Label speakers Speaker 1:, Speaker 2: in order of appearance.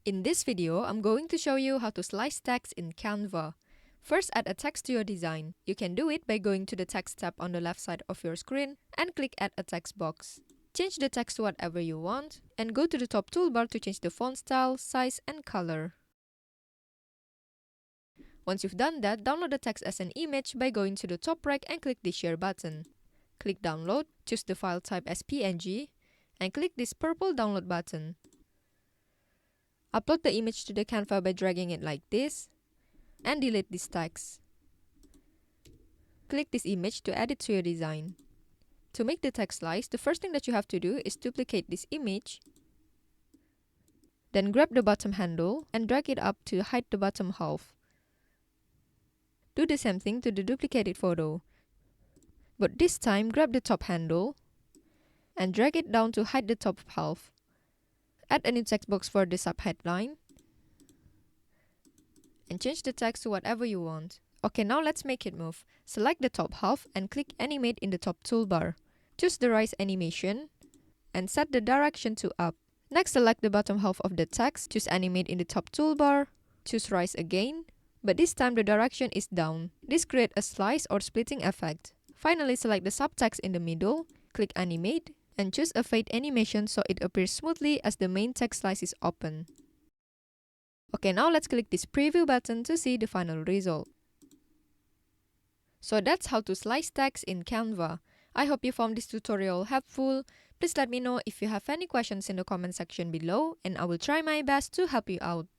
Speaker 1: In this video, I'm going to show you how to slice text in Canva. First, add a text to your design. You can do it by going to the text tab on the left side of your screen and click add a text box. Change the text to whatever you want and go to the top toolbar to change the font style, size, and color. Once you've done that, download the text as an image by going to the top right and click the share button. Click download, choose the file type as PNG, and click this purple download button. Upload the image to the Canva by dragging it like this, and delete this text. Click this image to add it to your design. To make the text slice, the first thing that you have to do is duplicate this image, then grab the bottom handle and drag it up to hide the bottom half. Do the same thing to the duplicated photo, but this time grab the top handle and drag it down to hide the top half. Add a new text box for the subheadline and change the text to whatever you want. Okay, now let's make it move. Select the top half and click animate in the top toolbar. Choose the rise animation and set the direction to up. Next, select the bottom half of the text, choose animate in the top toolbar, choose rise again, but this time the direction is down. This creates a slice or splitting effect. Finally, select the subtext in the middle, click animate, and choose a fade animation so it appears smoothly as the main text slice is open. Okay, now let's click this preview button to see the final result. So that's how to slice text in Canva. I hope you found this tutorial helpful. Please let me know if you have any questions in the comment section below, and I will try my best to help you out.